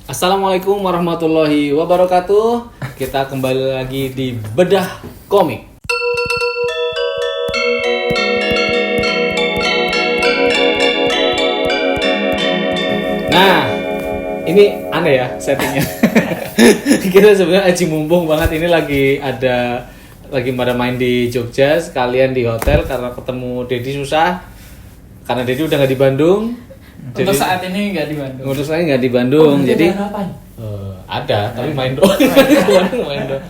Assalamualaikum warahmatullahi wabarakatuh. Kita kembali lagi di Bedah Komik. Nah, ini aneh ya settingnya. Kita sebenarnya aji mumpung banget, ini lagi pada main di Jogja, sekalian di hotel karena ketemu Dedi susah. Karena Dedi udah nggak di Bandung. Untuk saat ini nggak di Bandung. Untuk saya nggak di Bandung, jadi ada, tapi main doang. Main doang.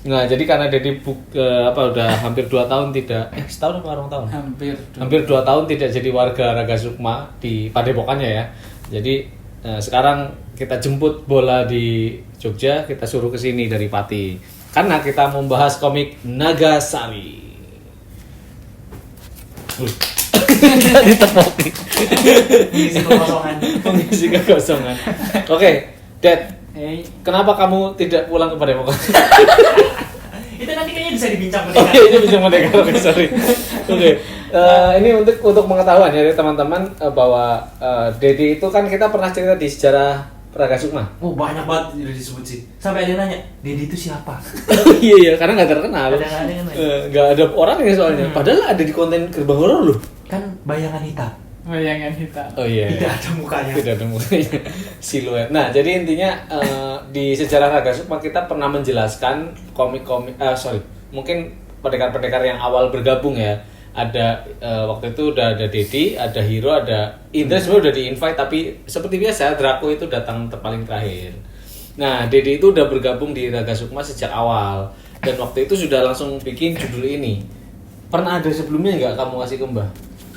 Nah, jadi karena Dedi udah hampir 2 tahun tidak, setahun apa 2 tahun? Hampir 2 tahun tidak jadi warga Raga Sukma di Padepokannya ya. Jadi sekarang kita jemput bola di Jogja, kita suruh ke sini dari Pati. Karena kita membahas komik Nagasari. Ditepoki. Mengisi kekosongan. Oke, Dad. Hey. Kenapa kamu tidak pulang ke Padepokan? Itu nanti kayaknya bisa dibincang Oh iya, ini bisa merdeka. Oke, sorry. Oke. Ini untuk pengetahuan ya teman-teman bahwa Dedi itu kan kita pernah cerita di sejarah Raga Sukma. Oh, banyak banget udah disebut sih. Sampai ada yang nanya, Dedi itu siapa? Iya, karena nggak terkenal. Ada yang nanya. Nggak ada orangnya soalnya. Padahal ada di konten Gerbang Horor loh. Kan bayangan hitam. Bayangan hitam. Oh iya. Tidak ada mukanya. Tidak ada mukanya. Siluet. Nah, jadi intinya di sejarah Raga Sukma kita pernah menjelaskan komik-komik mungkin pendekar-pendekar yang awal bergabung ya. Ada waktu itu udah ada Dedi, ada Hiro, ada Indra sebenarnya udah di-invite, tapi seperti biasa Draco itu datang paling terakhir. Nah, Dedi itu udah bergabung di Raga Sukma sejak awal dan waktu itu sudah langsung bikin judul ini. Pernah ada sebelumnya nggak kamu ngasih ke Mbah?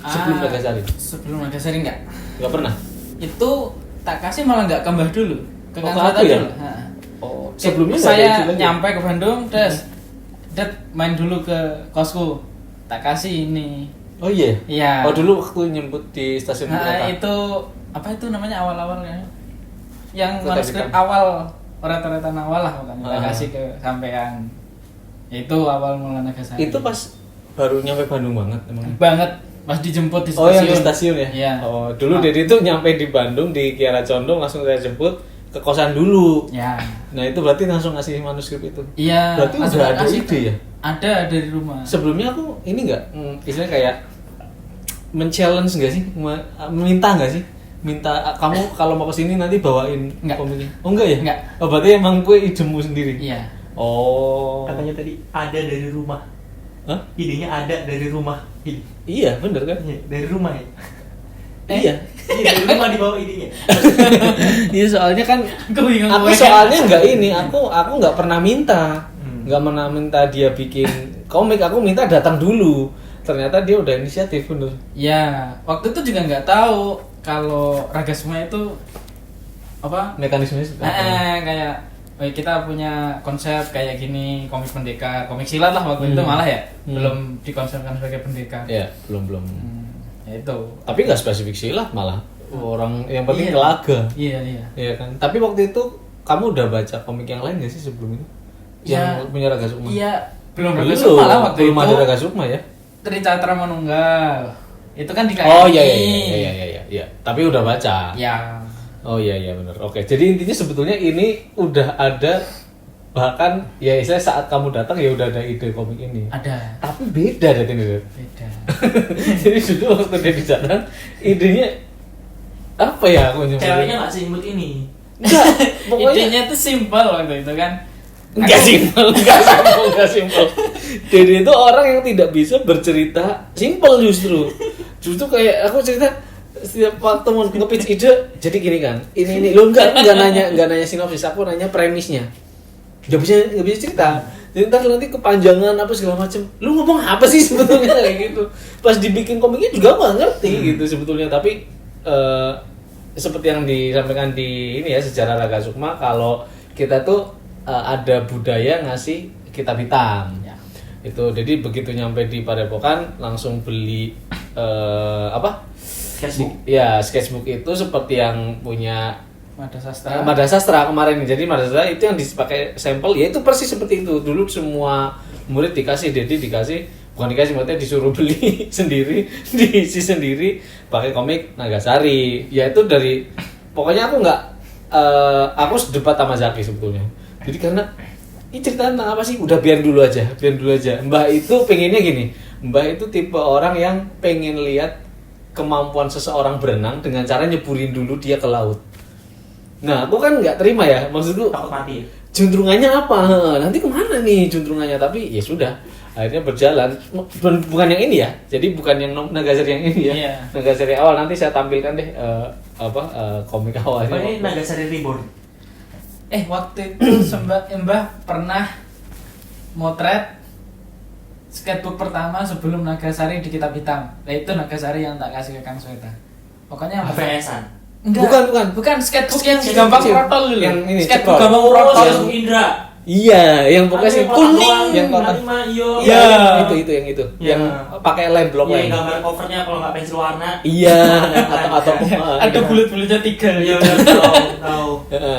Sebelum Nagasari? Sebelum Nagasari enggak? Nggak pernah? Itu tak kasih malah enggak kembah dulu. Ke Oh, kantor ke aku ya? dulu. Oh, sebelumnya nggak ada saya judulnya? nyampe ke Bandung, terus Dad main dulu ke kosku. Tak kasih ini. Oh iya? Iya. Oh dulu waktu nyebut di stasiun kereta? Itu apa itu namanya awal-awalnya? Yang Kereta manuskrip Bintang. awal, oret-oretan awal lah pokoknya. Tak kasih ke sampean. Itu awal mula Nagasari. Itu pas baru nyampe Bandung banget emang? banget pas dijemput di stasiun. Oh yang di stasiun ya? Iya. Oh dulu Dedi tuh nyampe di Bandung di Kiara Condong langsung saya jemput ke kosan dulu. Ya. Nah itu berarti langsung ngasih manuskrip itu. Iya. Berarti langsung udah ada kasih. ide ya? Ada dari rumah. Sebelumnya aku ini nggak, istilahnya kayak men-challenge nggak sih, meminta nggak sih, minta kamu kalau mau kesini nanti bawain Nggak. komiknya. Oh enggak ya? Nggak. Oh berarti emang gue idemu sendiri. Iya. Oh. Katanya tadi ada dari rumah. Hah? Idenya ada dari rumah. Iya bener kan? Iya, dari rumah ya. Iya. Iya, dari rumah dibawa idenya. Iya soalnya kan Aku bingung. aku soalnya nggak ini, aku nggak pernah minta, Hmm. nggak pernah minta dia bikin komik, aku minta datang dulu. Ternyata dia udah inisiatif bener. Ya, waktu itu juga nggak tahu kalau Raga Sukma itu apa? Mekanismenya seperti apa? Kayak kita punya konsep kayak gini, komik pendekar, komik silat lah waktu itu malah ya. Belum dikonsepkan sebagai pendekar. Ya belum. Ya itu. Tapi nggak spesifik silat malah. Orang yang penting Iya. laga. Iya. Iya kan. Tapi waktu itu kamu udah baca komik yang lain nggak sih sebelum ini? Ya. Yang punya Raga Sukma? Iya, belum Raga Sukma lah waktu belum itu. ada Raga Sukma ya? Tricatra Manunggal. Itu kan di KRI. Oh iya. Tapi udah baca. Ya. Oh iya benar. Oke. Jadi intinya sebetulnya ini udah ada, bahkan ya istilah saat kamu datang ya udah ada ide komik ini. Ada. Tapi beda dari ini. Beda. Jadi dulu waktu dia datang idenya apa ya aku nyebutnya? Ceweknya nggak seimut ini. Enggak, pokoknya Idenya tuh simpel waktu itu kan. enggak simpel. Dedi itu orang yang tidak bisa bercerita simpel justru. Justru kayak aku cerita setiap waktu mau nge-pitch ide, jadi gini kan. Ini lo enggak nanya sinopsis, aku nanya premisnya. Enggak bisa cerita. Jadi ntar nanti kepanjangan apa segala macem. Lu ngomong apa sih sebetulnya kayak gitu. Pas dibikin komiknya juga nggak ngerti gitu sebetulnya. Tapi seperti yang disampaikan di ini ya sejarah Raga Sukma, kalau kita tuh ada budaya ngasih kitab hitam. Ya. Itu jadi begitu nyampe di Padepokan langsung beli Sketchbook. Ya sketchbook itu seperti yang punya Mada Sastra. Mada Sastra kemarin. Jadi Mada Sastra itu yang dipakai sampel ya itu persis seperti itu. Dulu semua murid dikasih, Dedi dikasih, bukan dikasih, maksudnya disuruh beli sendiri, diisi sendiri pakai komik Nagasari. Ya itu dari pokoknya aku sedebat sama Zaki sebetulnya. Jadi karena ini cerita tentang apa sih? Udah biar dulu aja. Mbah itu pengennya gini. Mbah itu tipe orang yang pengen lihat kemampuan seseorang berenang dengan cara nyeburin dulu dia ke laut. Nah, aku kan nggak terima ya. Maksudku Takut mati. juntrungannya apa? Nanti kemana nih juntrungannya? Tapi ya sudah. Akhirnya berjalan. Bukan yang ini ya. Jadi bukan yang Nagasari yang ini ya. Iya. Nagasari awal nanti saya tampilkan deh komik awalnya. Oh, ini Nagasari Reborn. Waktu itu Mbah pernah motret sketchbook pertama sebelum Nagasari di Kitab Hitam. Nah itu Nagasari yang tak kasih ke Kang Sweta. Pokoknya HVS-an. Enggak. Bukan sketchbook yang gampang protol dulu. Yang ini, sketchbook cepat. gampang Oh, protol. yang Indra. Iya, yang pokoknya sih kuning, yang kotak. Iya. Itu yang itu. Ya. Yang pakai lem blok Iya, lem. gambar covernya kalau nggak pensil warna. Iya, atau Ada bulat-bulatnya 3. Iya, tahu.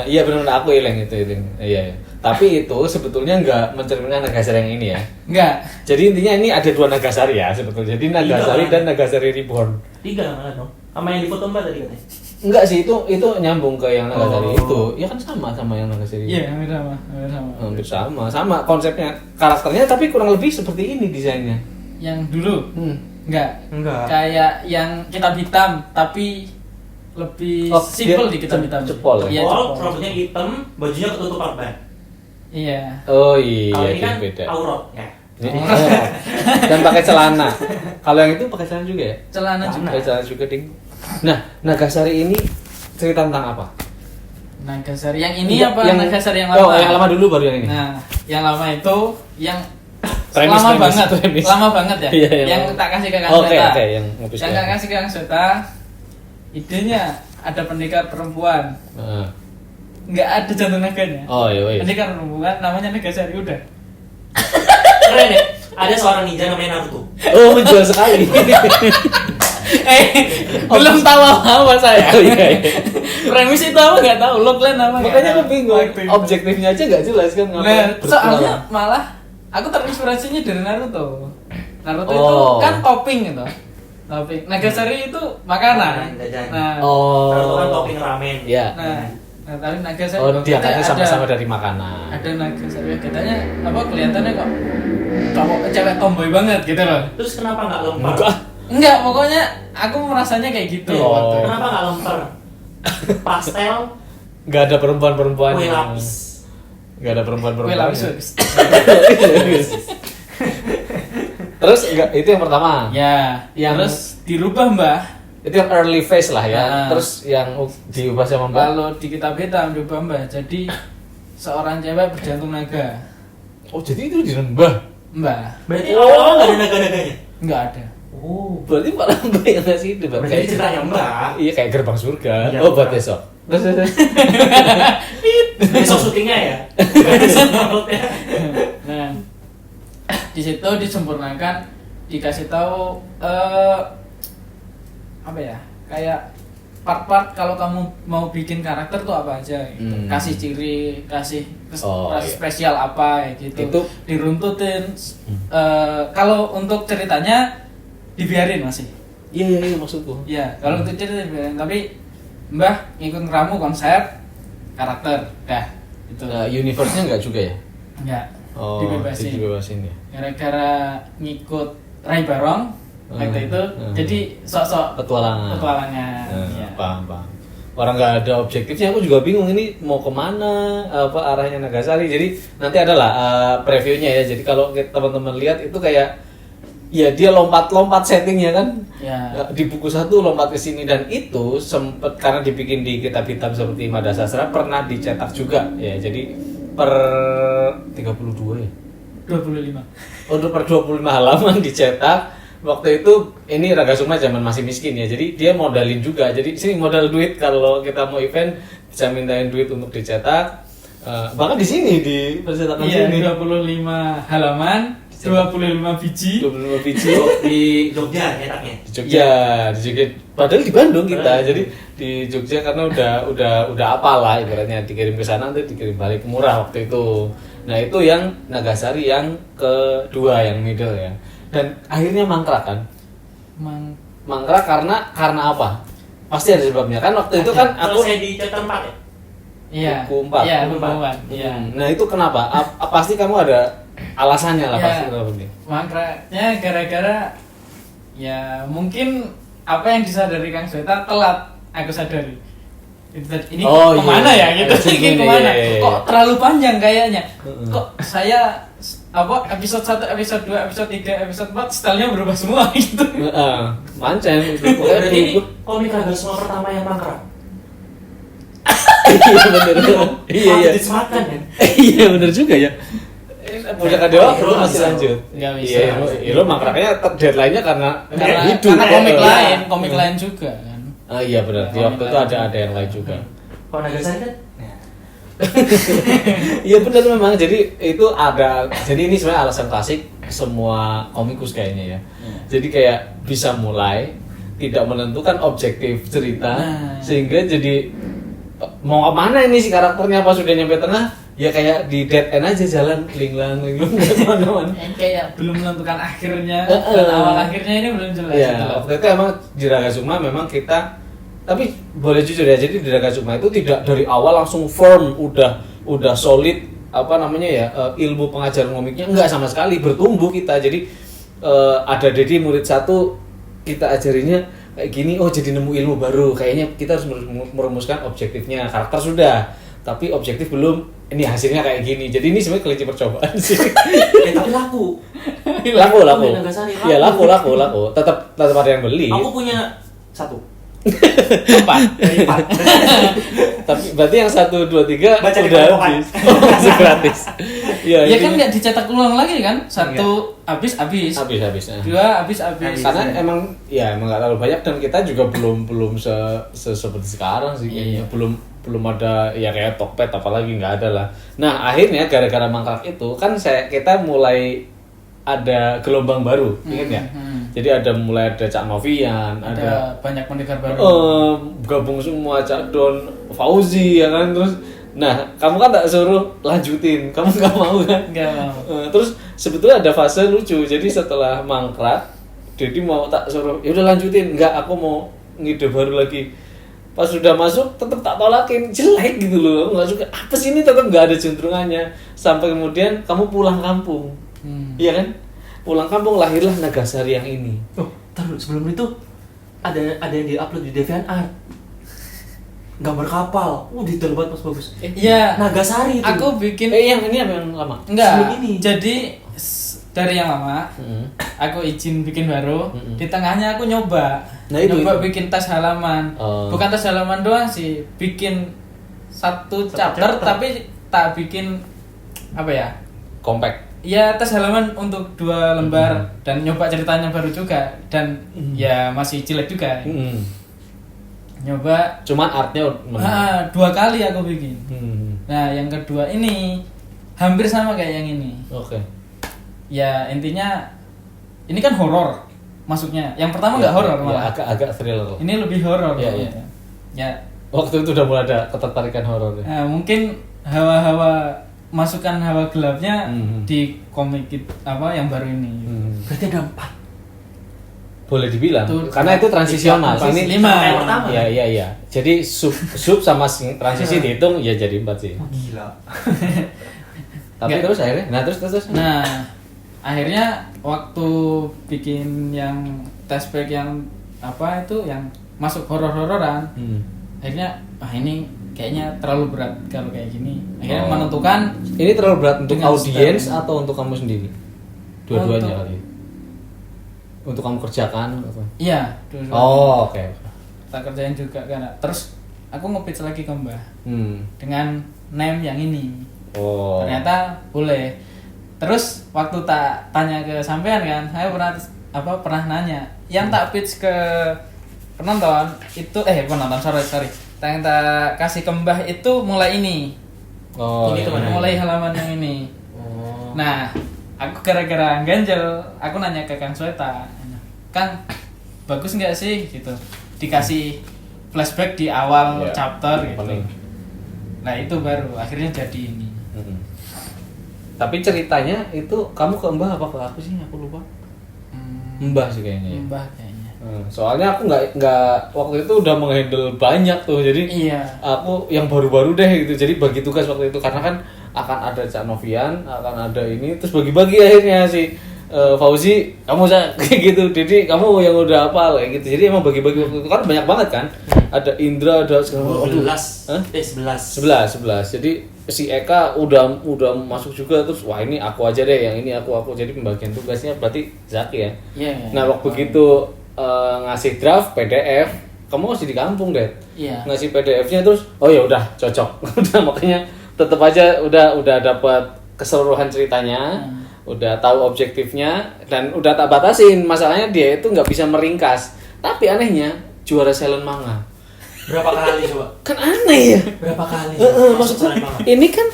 Iya benar aku ileng itu. Iya. Tapi itu sebetulnya nggak mencerminkan Nagasari yang ini ya. Enggak. Jadi intinya ini ada 2 Nagasari ya sebetulnya. Jadi Nagasari dan Nagasari Reborn. 3 malah dong. Sama yang di foto Mbak tadi katanya. Enggak sih, itu nyambung ke yang Nagasari Oh. itu. Ya kan sama yang Nagasari. Iya, hampir sama. Hampir sama konsepnya, karakternya tapi kurang lebih seperti ini desainnya. Yang dulu enggak. Kayak yang Kitab Hitam tapi lebih simpel di Kitab Hitam. Cepol ya? Iya, cepol. Rambutnya hitam, bajunya ketutup perban. Iya. Oh iya, Kalau ini itu kan beda. aurat ya. Dan pakai celana. Kalau yang itu pakai celana juga ya? Celana juga. Pakai celana juga, Ding. Nah, Nagasari ini cerita tentang apa? Nagasari yang ini Enggak, apa Nagasari yang lama? Oh, yang lama dulu baru yang ini. Nah, yang lama itu yang Premis, lama premis, banget, premis. lama banget ya. Iya, yang lama. tak kasih ke Kang Oke, Sweta. yang ngopis Yang tak kasih ke Kang Sweta. Idenya ada pendekar perempuan. Heeh. Nggak ada jantung naganya. Oh iya, iya. Pendekar perempuan namanya Nagasari udah. Keren ya. Ada seorang ninja namanya Naruto. Oh, menjual sekali. Belum tahu apa saya. Oh, iya, iya. Premis itu apa nggak tahu, logline apa. nggak Makanya tahu. aku bingung. Waktu itu. Objektifnya aja nggak jelas kan Nah, ngapain soalnya berpetualang. malah aku terinspirasinya dari Naruto. Naruto Oh. itu kan topping gitu. Topping. Nagasari itu makanan. Makanan, jajan. Nah, Oh. Naruto kan topping ramen. Iya. nah, tapi Nagasari Oh, kok diangkatnya ada- sama-sama dari makanan. Ada Nagasari katanya apa kelihatannya kok cowok cewek tomboy banget gitu loh. Terus kenapa nggak lempar? Enggak, pokoknya aku merasanya kayak gitu. Oh. waktu itu. Kenapa nggak lempar? Pastel, Nggak ada perempuan-perempuan. kue lapis. Nggak ada perempuan-perempuan. Kue lapis. Terus enggak, itu yang pertama. Ya, Yang- terus dirubah Mbah. Itu yang early phase lah ya. Nah. Terus yang diubah sama Mbak. Kalau di Kitab Hitam dirubah Mbah. Jadi seorang cewek berjantung naga. Oh, jadi itu dirembah. Mbah, Berarti Oh. awal-awal nggak ada naga-naganya. enggak ada. Oh, berarti malah Mbak yang ngasih itu, Mbak. Berarti ceritanya Mbak. Iya, kayak gerbang surga. Iya, Oh, buat Mbak. besok. Terus. Besok syutingnya ya. Nah, di situ disempurnakan, dikasih tahu apa ya? Kayak part-part kalau kamu mau bikin karakter tuh apa aja gitu. Hmm. Kasih ciri, kasih Oh, iya. spesial apa ya gitu. Itu- diruntutin. Kalau untuk ceritanya dibiarin masih. Iya, maksudku. Ya, kalau untuk cerita dibiarin, tapi Mbah ngikut ngeramu konsep karakter, dah itu. Universe-nya enggak juga ya? Enggak. Oh, Dibebasin. dibebasin ya. Gara-gara ngikut Rai Barong waktu itu, jadi sok-sok Petualangan. petualangan. Nah, ya. paham. Orang nggak ada objektifnya, aku juga bingung ini mau kemana, apa arahnya Nagasari. Jadi nanti adalah previewnya ya. Jadi kalau teman-teman lihat itu kayak, ya dia lompat-lompat settingnya kan. Ya. Di buku 1 lompat ke sini, dan itu sempet karena dibikin di Kitab Hitam seperti Mada Sastra pernah dicetak juga ya. Jadi per 32 ya. 25. Untuk per 25 halaman dicetak. Waktu itu ini Ragasuma zaman masih miskin ya, jadi dia modalin juga. Jadi sini modal duit, kalau kita mau event bisa mintain duit untuk dicetak. Bahkan di sini di percetakan Iya, sini 25 halaman, 25 biji. 25 biji Di Jogja nyetaknya. di Jogja, di Jogja. Padahal di Bandung kita, jadi di Jogja karena udah apalah ibaratnya, dikirim ke sana nanti dikirim balik, murah waktu itu. Nah itu yang Nagasari yang kedua, yang middle ya. Dan akhirnya mangkrak kan? Mangkrak karena apa? Pasti ada sebabnya kan. Waktu itu kan aku Selesai di chapter 4 ya? Iya. Buku 4. Iya, buku 4. Iya. Nah, itu kenapa? Pasti kamu ada alasannya lah Iya. pasti kenapa nih. Makanya gara-gara ya mungkin apa yang disadari Kang Sweta telat aku sadari. Ini Oh, kemana iya. ya gitu, Iya, ini iya, kemana? iya. Kok terlalu panjang kayaknya? Mm-mm. Kok saya episode 1, episode 2, episode 3, episode 4 stylenya berubah semua gitu. Mancen itu. Berarti ini komik Nagasma pertama yang mangkrak. Iya bener. Iya iya. Disematkan kan? Iya bener juga ya. Punya Kadewa Hero masih bisa. lanjut. Nggak bisa. Iya, Hero mangkraknya deadline-nya karena hidup. Karena komik Iya. lain, komik lain juga kan. Ah iya benar. Di waktu itu ada yang lain juga. Kalau Nagasari kan? Iya benar memang. Jadi itu ada. Jadi ini sebenarnya alasan klasik semua komikus kayaknya ya. Jadi kayak bisa mulai tidak menentukan objektif cerita Nah. sehingga jadi mau kemana ini si karakternya pas sudah nyampe tengah ya kayak di dead end aja jalan linglang nggak kemana-mana. Kayak belum menentukan akhirnya Heeh. dan awal akhirnya ini belum jelas. Iya, gitu loh. waktu itu emang di Ragasukma memang kita tapi boleh jujur ya, jadi di Ragasukma itu tidak dari awal langsung firm udah solid apa namanya ya ilmu pengajaran komiknya enggak sama sekali, bertumbuh kita. Jadi ada Dedi murid 1 kita ajarinya kayak gini, oh jadi nemu ilmu baru, kayaknya kita harus merumuskan objektifnya. Karakter sudah, tapi objektif belum, ini hasilnya kayak gini. Jadi ini sebenarnya kelinci percobaan sih. Tapi laku. laku. Komik Nagasari, laku. Iya laku. Tetap ada yang beli. Aku punya 1. 4. Tapi berarti yang 1, 2, 3 Baca di udah padepokan. habis. Oh, masih gratis. Iya, Ya ini- kan nggak dicetak ulang lagi kan? 1 habis. habis. Nah. 2 habis. Karena emang nggak terlalu banyak dan kita juga belum seperti sekarang sih kayaknya. Iya. Belum ada ya kayak Tokped apalagi nggak ada lah. Nah, akhirnya gara-gara mangkrak itu kan kita mulai ada gelombang baru, ingat ya? Jadi mulai ada Cak Novian, Ada banyak pendekar baru. gabung semua Cak Don, Fauzi ya kan, terus nah kamu kan tak suruh lanjutin, kamu nggak mau kan? Nggak mau. Terus sebetulnya ada fase lucu, jadi setelah mangkrak jadi mau tak suruh ya udah lanjutin, nggak aku mau ngide baru lagi. Pas sudah masuk tetap tak tolakin, jelek gitu loh, nggak suka, apa sih ini, tetap nggak ada cenderungannya. Sampai kemudian kamu pulang kampung, iya kan, pulang kampung lahirlah Nagasari yang ini. Oh, taruh sebelum itu ada yang di-upload di DeviantArt. Gambar kapal. Detail banget Mas, bagus. Iya. Nagasari itu. Aku bikin Yang ini apa yang lama? enggak. sebelum ini. Jadi dari yang lama, Mm-mm. aku izin bikin baru. Mm-mm. Di tengahnya aku nyoba. Nah, itu. bikin tas halaman. Oh. Bukan tas halaman doang sih, bikin satu chapter chapter. tapi tak bikin apa ya? Compact. Ya tas halaman untuk 2 lembar dan nyoba ceritanya baru juga dan ya masih jelek juga. Nyoba Cuman artnya menang. 2 kali aku bikin. Hmm. Nah, yang kedua ini hampir sama kayak yang ini. Oke. Ya intinya ini kan horor masuknya. Yang pertama nggak horor Ya, malah. agak thriller. Ini lebih horor. Iya, iya. Ya, Waktu itu udah mulai ada ketertarikan horor ya. mungkin hawa-hawa masukkan hawa gelapnya Mhm. di komik yang baru ini. Berarti ada 4. Boleh dibilang Tuh, karena itu transisional. 3, 4, Ini 5. Yang pertama. Iya. Jadi sub sama transisi dihitung ya jadi 4 sih. Oh, gila. Tapi Nggak. terus akhirnya, terus. Nah, akhirnya waktu bikin yang tespek yang apa itu yang masuk horor-hororan, akhirnya ini kayaknya terlalu berat kalau kayak gini. Akhirnya Oh. menentukan Ini terlalu berat untuk Dengan audiens style. atau untuk kamu sendiri? Dua-duanya Untuk- kali. Untuk kamu kerjakan atau? iya, dulu Oh, oke. tak kerjain juga karena terus aku nge-pitch lagi ke Mbah Hmm. dengan name yang ini. Oh. Ternyata boleh. Terus waktu tak tanya ke sampean kan, saya pernah nanya. Yang tak pitch ke penonton itu sorry. Yang tak kasih ke Mbah itu mulai ini. Oh, Ini iya, tuh iya. mulai halaman yang ini. Oh. Nah, aku gara-gara ganjel, aku nanya ke Kang Sweta, Kang, bagus nggak sih gitu? Dikasih flashback di awal Iya, chapter gitu. opening. Nah itu baru akhirnya jadi ini. Mm-mm. Tapi ceritanya itu kamu ke Mbah apa ke aku sih? Aku lupa. Mbah sih kayaknya ya. Mbah kayaknya. Soalnya aku nggak waktu itu udah menghandle banyak tuh, jadi Iya. aku yang baru-baru deh gitu. Jadi bagi tugas waktu itu karena kan akan ada Cak Novian, akan ada ini, terus bagi-bagi akhirnya si Fauzi, kamu kayak gitu, Didi kamu yang udah hafal kayak gitu. Jadi emang bagi-bagi waktu itu kan banyak banget kan. Ada Indra, ada segala 12. Hah? 11. 11. Jadi si Eka udah masuk juga, terus wah ini aku aja deh, yang ini aku. Jadi pembagian tugasnya berarti Zaki ya. Iya. Nah waktu begitu ngasih draft PDF, kamu masih di kampung deh. Iya. Ngasih PDF-nya terus, oh ya udah cocok. Udah makanya tetap aja udah dapat keseluruhan ceritanya, udah tahu objektifnya dan udah tak batasin. Masalahnya dia itu nggak bisa meringkas. Tapi anehnya juara silent manga. Berapa kali coba? Kan aneh ya. Berapa kali? Maksudnya ini kan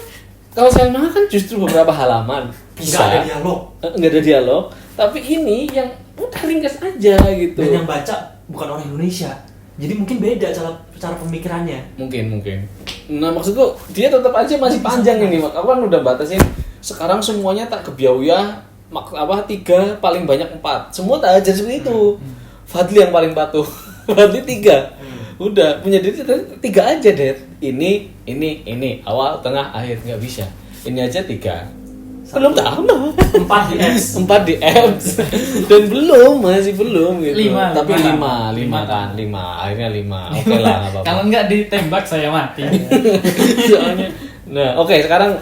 kalau silent manga kan justru beberapa halaman. Nggak ada dialog. Nggak ada dialog. Tapi ini yang udah ringkas aja gitu. Dan yang baca bukan orang Indonesia. Jadi mungkin beda cara pemikirannya. Mungkin. Nah maksudku dia tetap aja masih panjang ini. Aku kan udah batasin. Sekarang semuanya tak kebiauya. 3 paling banyak 4. Semua tak ajar seperti itu. Fadli yang paling patuh. Fadli 3. Udah punya diri 3 aja deh. Ini awal, tengah, akhir nggak bisa. Ini aja 3. Belum tambah. 4 di X. 4 di X. Dan masih belum gitu. Tapi 5 kan, 5. Akhirnya 5. Oke lah, enggak apa-apa. Kalau nggak ditembak saya mati. Soalnya. Nah, oke, sekarang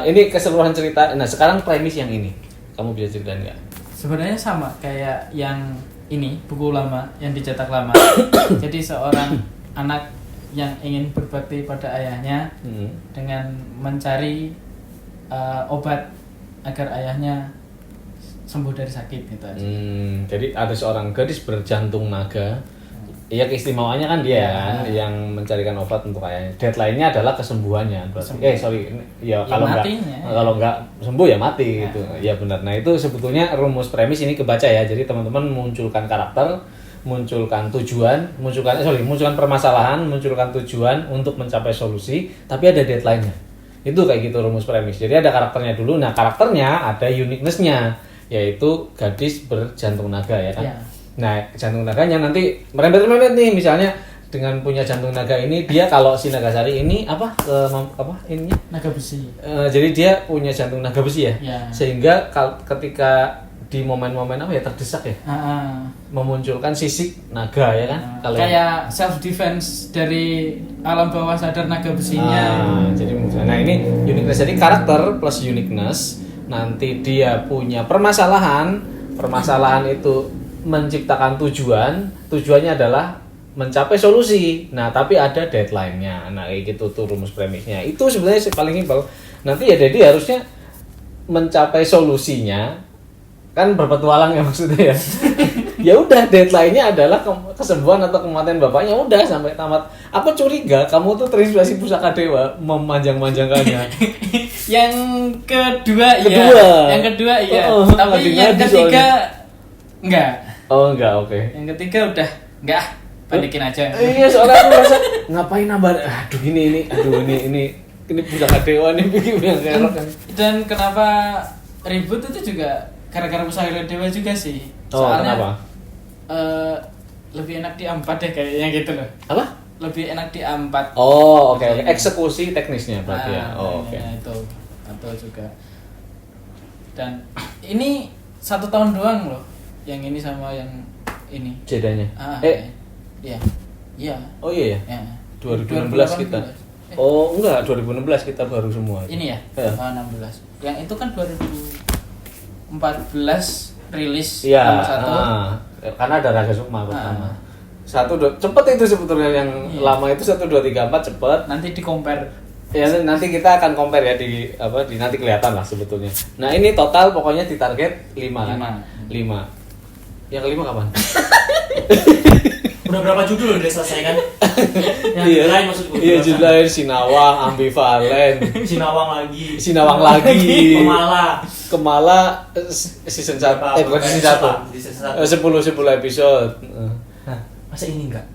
ini keseluruhan cerita. Nah, sekarang premis yang ini. Kamu bisa ceritain enggak? Sebenarnya sama kayak yang ini, buku lama yang dicetak lama. Jadi seorang anak yang ingin berbakti pada ayahnya dengan mencari obat agar ayahnya sembuh dari sakit gitu aja. Jadi ada seorang gadis berjantung naga. Iya, keistimewaannya kan dia kan yang mencarikan obat untuk ayahnya. Deadline-nya adalah kesembuhannya berarti. Ya, kalau nggak sembuh ya mati gitu. Ya benar. Nah, itu sebetulnya rumus premis ini kebaca ya. Jadi teman-teman munculkan karakter, munculkan tujuan, munculkan permasalahan, munculkan tujuan untuk mencapai solusi, tapi ada deadline-nya. Itu kayak gitu rumus premis. Jadi ada karakternya dulu. Nah, karakternya ada uniqueness-nya, yaitu gadis berjantung naga ya kan. Ya. Nah, jantung naganya nanti merembet-merembet nih, misalnya dengan punya jantung naga ini dia kalau si Nagasari ini ininya Naga besi. Jadi dia punya jantung naga besi ya. Ya. Sehingga ketika di momen-momen terdesak ya. Memunculkan sisik naga ya kan. Kayak self defense dari alam bawah sadar naga besinya. Jadi nah ini uniqueness, jadi karakter plus uniqueness. Nanti dia punya permasalahan itu menciptakan tujuannya adalah mencapai solusi. Nah, tapi ada deadline-nya. Nah, kayak gitu tuh rumus premisnya. Itu sebenarnya paling simpel. Nanti ya jadi harusnya mencapai solusinya kan berpetualang ya maksudnya ya. Ya udah, deadline-nya adalah kesembuhan atau kematian bapaknya, udah sampai tamat. Aku curiga kamu tuh terinspirasi Pusaka Dewa memanjang-manjangkannya. Yang kedua iya. Tapi yang ketiga enggak. Oh enggak, oke. Yang ketiga udah enggak, balikin aja. Iya, soalnya aku rasa ngapain nambah. Ini Pusaka Dewa nih bikin yang kerok kan. Dan kenapa ribut itu juga gara-gara Pusaka Dewa juga sih. Soalnya kenapa? Lebih enak di A4 deh kayaknya gitu loh. Apa? Lebih enak di A4. Oh, oke. Eksekusi teknisnya berarti ya. Oh, oke. Itu atau juga. Dan ini 1 tahun doang loh. Yang ini sama yang ini. Jedanya. Iya. Iya. Oh iya ya. 2016 kita. 2018. Oh, enggak, 2016 kita baru semua. Ini ya? 16. Yang itu kan 2014 rilis nomor 1. Karena ada Raga Sukma pertama. 1 2 cepet itu sebetulnya yang lama itu 1 2 3 4 cepet. Nanti di compare. Ya nanti kita akan compare ya di nanti kelihatan lah sebetulnya. Nah, ini total pokoknya ditarget 5 kan. 5. Yang kelima kapan? Udah berapa judul udah selesai kan? Yang lain maksudku. Iya, judul lain Sinawang, Ambivalen, Sinawang lagi. Kemala season 1. Bukan season 1. Di season 10 1. episode. Nah, masa ini enggak?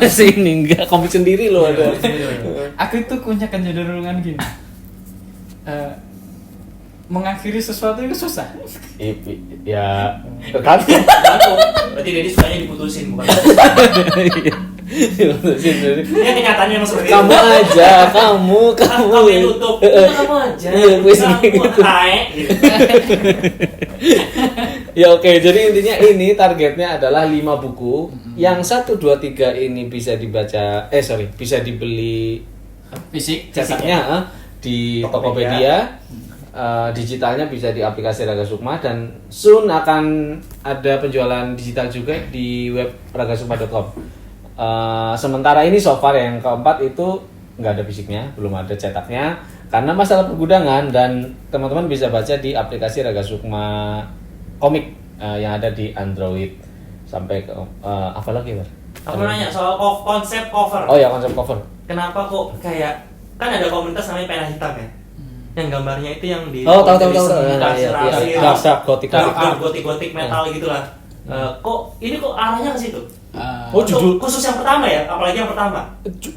Masih ini enggak, komik sendiri loh ada. Aku itu punya kecenderungan gini. mengakhiri sesuatu itu susah. Ya tergantung. Berarti Dedi sukanya diputusin bukan? Kamu Ya kenyataannya emang seperti aja, Kamu yang tutup. Kamu aja. Iya, gue sih Kamu gitu. hai. Gitu. Ya oke, jadi intinya ini targetnya adalah 5 buku. Yang 1, 2, 3 ini bisa dibaca, bisa dibeli Fisik. cetaknya di Tokopedia. Digitalnya bisa di aplikasi Raga Sukma dan soon akan ada penjualan digital juga di web ragasukma.com. Sementara ini so far yang keempat itu nggak ada fisiknya, belum ada cetaknya karena masalah pergudangan, dan teman-teman bisa baca di aplikasi Raga Sukma komik yang ada di Android. Sampai ke apa lagi, Bar? Aku mau nanya soal konsep cover. Oh ya, konsep cover. Kenapa kok kayak kan ada komunitas namanya Pena Hitam ya? Yang gambarnya itu yang di Oh, tahu. Dark gotik metal gitulah. Kok ini kok arahnya ke situ? Oh, judul khusus yang pertama ya, apalagi yang pertama.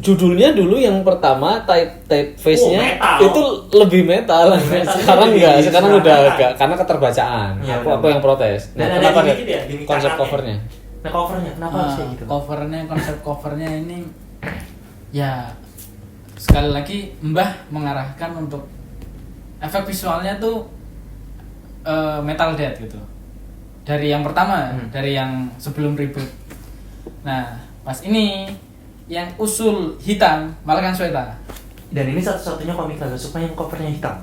Judulnya dulu yang pertama typeface-nya metal. itu lebih metal. Sekarang lebih enggak, sekarang udah diseragamkan. enggak karena keterbacaan. Iya, aku benar. yang protes. Dan ada kenapa gimmick deh? gitu ya, gimmick Konsep cakapnya. covernya. Nah, covernya kenapa harus kayak gitu? Konsep covernya ini ya sekali lagi Mbah mengarahkan untuk efek visualnya tuh Metal Death gitu. Dari yang pertama, dari yang sebelum reboot. Nah, pas ini yang usul hitam Malakan Sweta. Dan ini satu-satunya komik Raga Sukma yang covernya hitam.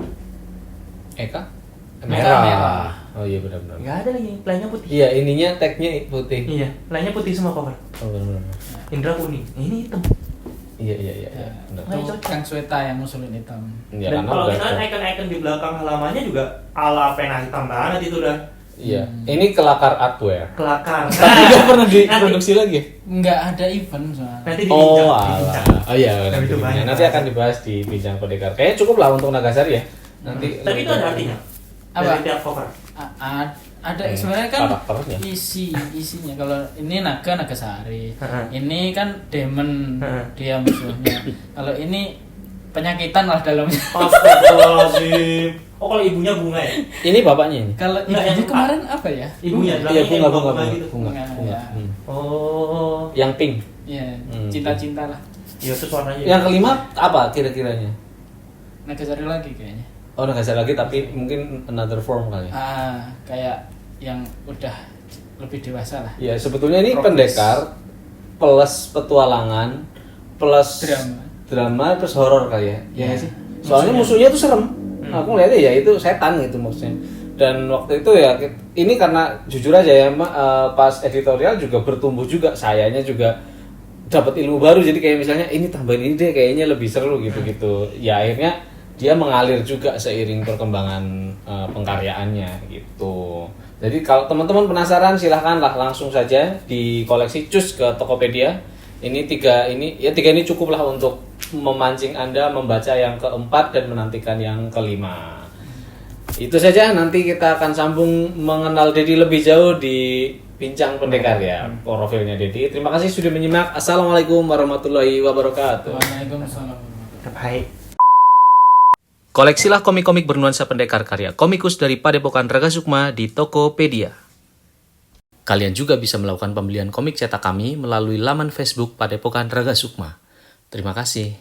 Eka? Merah. Oh iya benar-benar. Enggak ada lagi, lainnya putih. Iya, ininya tagnya putih. Iya, lainnya putih semua cover. Oh benar-benar. Indra kuning. Nah, ini hitam. Iya. Benar. Itu Kang Sweta yang usulin hitam. Iya, Dan karena kalau udah kita lihat icon-icon di belakang halamannya juga ala Pena Hitam banget itu udah Iya, ini kelakar artware. kelakar. Tapi nggak pernah Nanti- diproduksi lagi. Nggak ada event soalnya. Nanti Oh, dibincang, alah. dibincang. Oh iya, Dan itu banyak nanti akan dibahas di Bincang Pendekar. Kayaknya cukup lah untuk Nagasari ya. Nanti. Tapi itu ada artinya. Apa? Dari tiap cover. Ada sebenarnya kan karakternya. isinya. Kalau ini Nagasari, Heeh. ini kan demon Heeh. dia musuhnya. Kalau ini penyakitan lah dalamnya. Astagfirullahaladzim. Oh, kalau ibunya bunga ya? Ini bapaknya ini. Kalau Nggak, ibunya yang- kemarin apa ya? Ibunya Iya, bunga gitu. bunga. Bunga, ya. Oh. Yang pink. Iya, Hmm. cinta-cinta lah. Iya, terus warnanya. Yang kelima apa kira-kiranya? Nagasari lagi kayaknya. Oh, Nagasari lagi tapi mungkin another form kali. Kayak yang udah lebih dewasa lah. Ya, sebetulnya ini Progress. pendekar plus petualangan plus drama plus horor kali ya. Iya nggak sih? Soalnya musuhnya tuh serem. Aku ngeliatnya ya itu setan gitu maksudnya. Dan waktu itu ya ini karena jujur aja ya pas editorial juga bertumbuh juga, sayanya juga dapat ilmu baru, jadi kayak misalnya ini tambahin ini deh kayaknya lebih seru gitu. Ya akhirnya dia mengalir juga seiring perkembangan pengkaryaannya gitu. Jadi kalau teman-teman penasaran silahkanlah langsung saja di koleksi cus ke Tokopedia. Ini tiga ini cukup lah untuk memancing Anda membaca yang keempat dan menantikan yang kelima. Itu saja, nanti kita akan sambung mengenal Dedi lebih jauh di Bincang Pendekar ya, profilnya Dedi. Terima kasih sudah menyimak. Assalamualaikum warahmatullahi wabarakatuh. Waalaikumsalam. Terbaik. Koleksilah komik-komik bernuansa pendekar karya komikus dari Padepokan Raga Sukma di Tokopedia. Kalian juga bisa melakukan pembelian komik cetak kami melalui laman Facebook Padepokan Raga Sukma. Terima kasih.